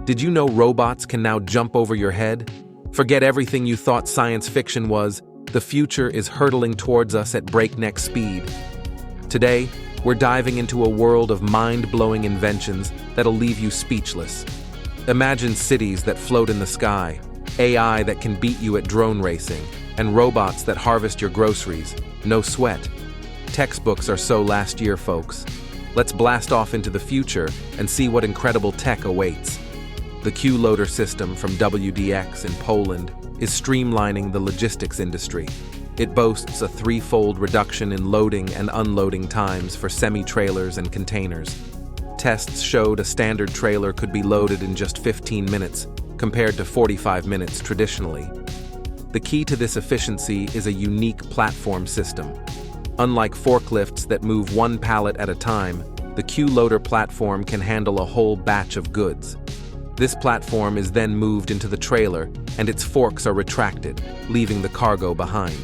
Did you know robots can now jump over your head? Forget everything you thought science fiction was. The future is hurtling towards us at breakneck speed. Today, we're diving into a world of mind-blowing inventions that'll leave you speechless. Imagine cities that float in the sky, AI that can beat you at drone racing, and robots that harvest your groceries. No sweat. Textbooks are so last year, folks. Let's blast off into the future and see what incredible tech awaits. The Q-loader system from WDX in Poland is streamlining the logistics industry. It boasts a threefold reduction in loading and unloading times for semi-trailers and containers. Tests showed a standard trailer could be loaded in just 15 minutes, compared to 45 minutes traditionally. The key to this efficiency is a unique platform system. Unlike forklifts that move one pallet at a time, the Q-loader platform can handle a whole batch of goods. This platform is then moved into the trailer, and its forks are retracted, leaving the cargo behind.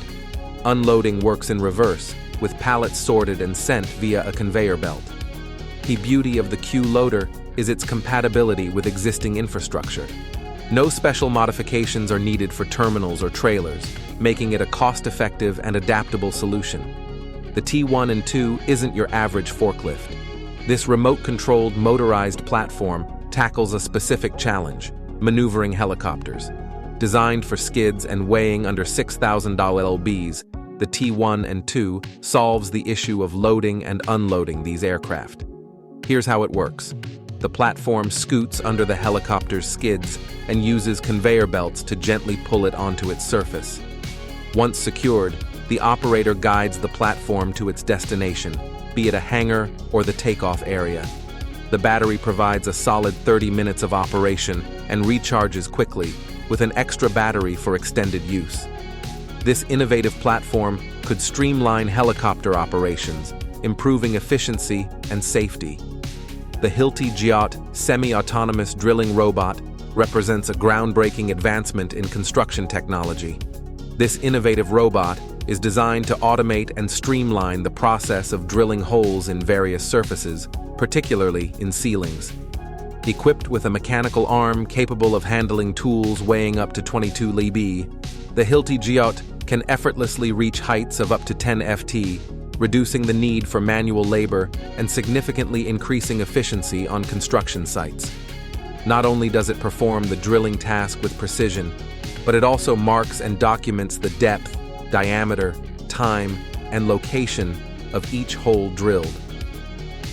Unloading works in reverse, with pallets sorted and sent via a conveyor belt. The beauty of the Q-loader is its compatibility with existing infrastructure. No special modifications are needed for terminals or trailers, making it a cost-effective and adaptable solution. The T1 and 2 isn't your average forklift. This remote-controlled motorized platform tackles a specific challenge: maneuvering helicopters. Designed for skids and weighing under 6,000 lbs, the T1 and 2 solves the issue of loading and unloading these aircraft. Here's how it works. The platform scoots under the helicopter's skids and uses conveyor belts to gently pull it onto its surface. Once secured, the operator guides the platform to its destination, be it a hangar or the takeoff area. The battery provides a solid 30 minutes of operation and recharges quickly, with an extra battery for extended use. This innovative platform could streamline helicopter operations, improving efficiency and safety. The hurtling semi-autonomous drilling robot represents a groundbreaking advancement in construction technology. This innovative robot is designed to automate and streamline the process of drilling holes in various surfaces, particularly in ceilings. Equipped with a mechanical arm capable of handling tools weighing up to 22 lb, the hurtling can effortlessly reach heights of up to 10 ft, reducing the need for manual labor and significantly increasing efficiency on construction sites. Not only does it perform the drilling task with precision, but it also marks and documents the depth, diameter, time, and location of each hole drilled.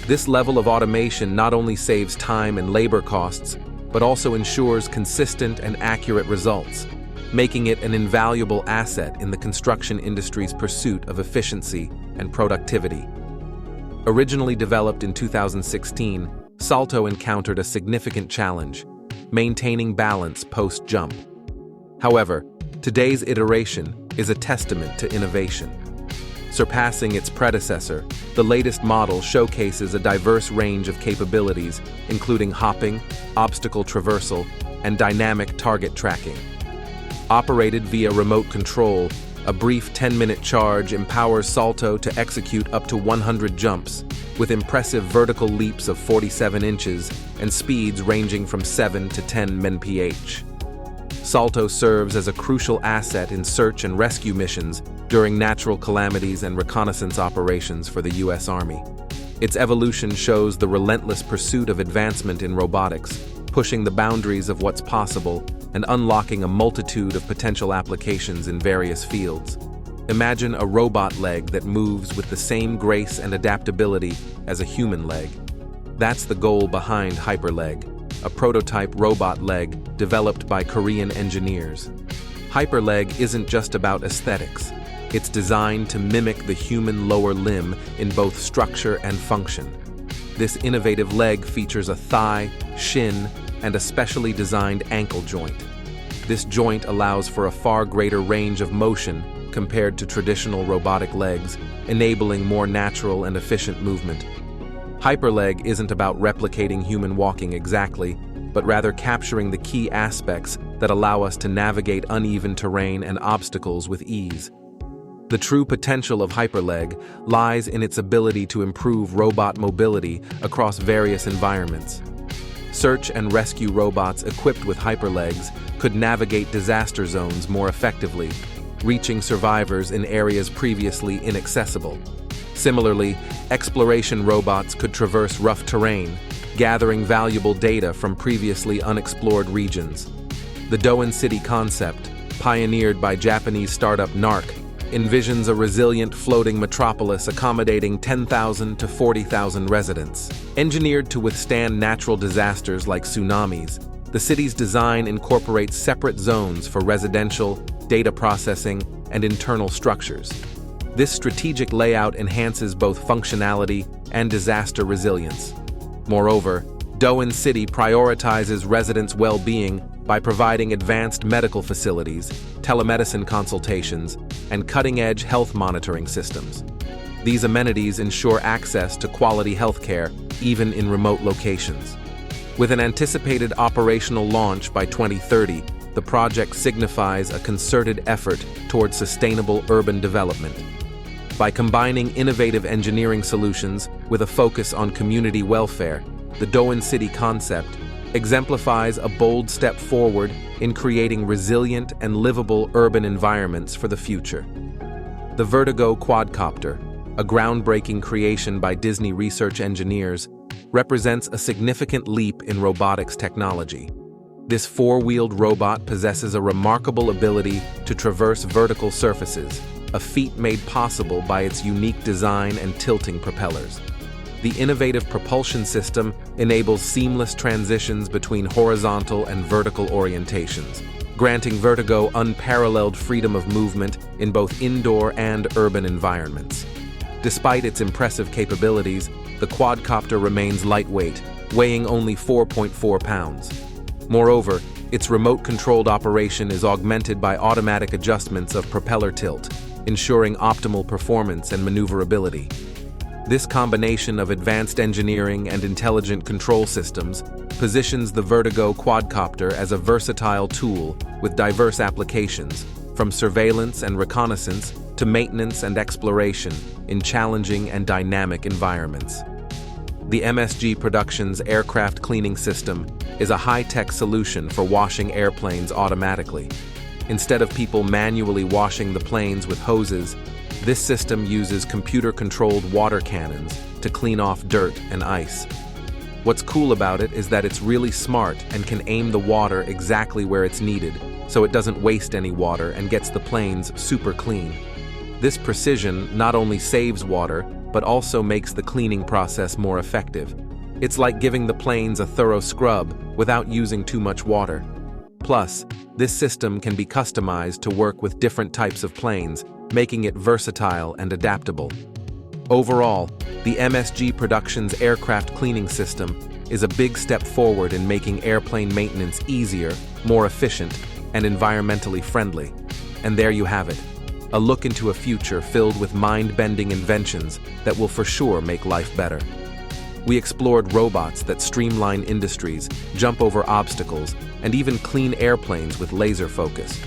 This level of automation not only saves time and labor costs, but also ensures consistent and accurate results, making it an invaluable asset in the construction industry's pursuit of efficiency and productivity. Originally developed in 2016, Salto encountered a significant challenge: maintaining balance post-jump. However, today's iteration is a testament to innovation. Surpassing its predecessor, the latest model showcases a diverse range of capabilities, including hopping, obstacle traversal, and dynamic target tracking. Operated via remote control, a brief 10-minute charge empowers Salto to execute up to 100 jumps, with impressive vertical leaps of 47 inches and speeds ranging from 7 to 10 mph. Salto serves as a crucial asset in search and rescue missions during natural calamities and reconnaissance operations for the U.S. Army. Its evolution shows the relentless pursuit of advancement in robotics, pushing the boundaries of what's possible and unlocking a multitude of potential applications in various fields. Imagine a robot leg that moves with the same grace and adaptability as a human leg. That's the goal behind HyperLeg, a prototype robot leg developed by Korean engineers. HyperLeg isn't just about aesthetics. It's designed to mimic the human lower limb in both structure and function. This innovative leg features a thigh, shin, and a specially designed ankle joint. This joint allows for a far greater range of motion compared to traditional robotic legs, enabling more natural and efficient movement. HyperLeg isn't about replicating human walking exactly, but rather capturing the key aspects that allow us to navigate uneven terrain and obstacles with ease. The true potential of HyperLeg lies in its ability to improve robot mobility across various environments. Search and rescue robots equipped with hyperlegs could navigate disaster zones more effectively, reaching survivors in areas previously inaccessible. Similarly, exploration robots could traverse rough terrain, gathering valuable data from previously unexplored regions. The Doan City concept, pioneered by Japanese startup NARC, envisions a resilient floating metropolis accommodating 10,000 to 40,000 residents. Engineered to withstand natural disasters like tsunamis, the city's design incorporates separate zones for residential, data processing, and internal structures. This strategic layout enhances both functionality and disaster resilience. Moreover, Doan City prioritizes residents' well-being by providing advanced medical facilities, telemedicine consultations, and cutting-edge health monitoring systems. These amenities ensure access to quality healthcare even in remote locations. With an anticipated operational launch by 2030, the project signifies a concerted effort toward sustainable urban development. By combining innovative engineering solutions with a focus on community welfare, the Doan City concept exemplifies a bold step forward in creating resilient and livable urban environments for the future. The Vertigo quadcopter, a groundbreaking creation by Disney research engineers, represents a significant leap in robotics technology. This four-wheeled robot possesses a remarkable ability to traverse vertical surfaces, a feat made possible by its unique design and tilting propellers. The innovative propulsion system enables seamless transitions between horizontal and vertical orientations, granting Vertigo unparalleled freedom of movement in both indoor and urban environments. Despite its impressive capabilities, the quadcopter remains lightweight, weighing only 4.4 pounds. Moreover, its remote-controlled operation is augmented by automatic adjustments of propeller tilt, ensuring optimal performance and maneuverability. This combination of advanced engineering and intelligent control systems positions the Vertigo quadcopter as a versatile tool with diverse applications, from surveillance and reconnaissance to maintenance and exploration in challenging and dynamic environments. The MSG Productions aircraft cleaning system is a high-tech solution for washing airplanes automatically. Instead of people manually washing the planes with hoses, this system uses computer-controlled water cannons to clean off dirt and ice. What's cool about it is that it's really smart and can aim the water exactly where it's needed, so it doesn't waste any water and gets the planes super clean. This precision not only saves water, but also makes the cleaning process more effective. It's like giving the planes a thorough scrub without using too much water. Plus, this system can be customized to work with different types of planes, making it versatile and adaptable. Overall, the MSG Productions aircraft cleaning system is a big step forward in making airplane maintenance easier, more efficient, and environmentally friendly. And there you have it, a look into a future filled with mind-bending inventions that will for sure make life better. We explored robots that streamline industries, jump over obstacles, and even clean airplanes with laser focus.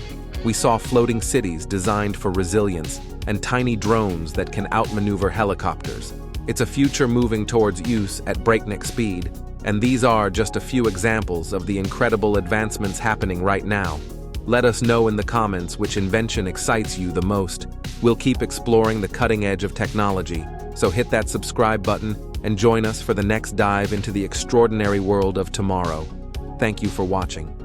We saw floating cities designed for resilience and tiny drones that can outmaneuver helicopters. It's a future moving towards use at breakneck speed, and these are just a few examples of the incredible advancements happening right now. Let us know in the comments which invention excites you the most. We'll keep exploring the cutting edge of technology, so hit that subscribe button and join us for the next dive into the extraordinary world of tomorrow. Thank you for watching.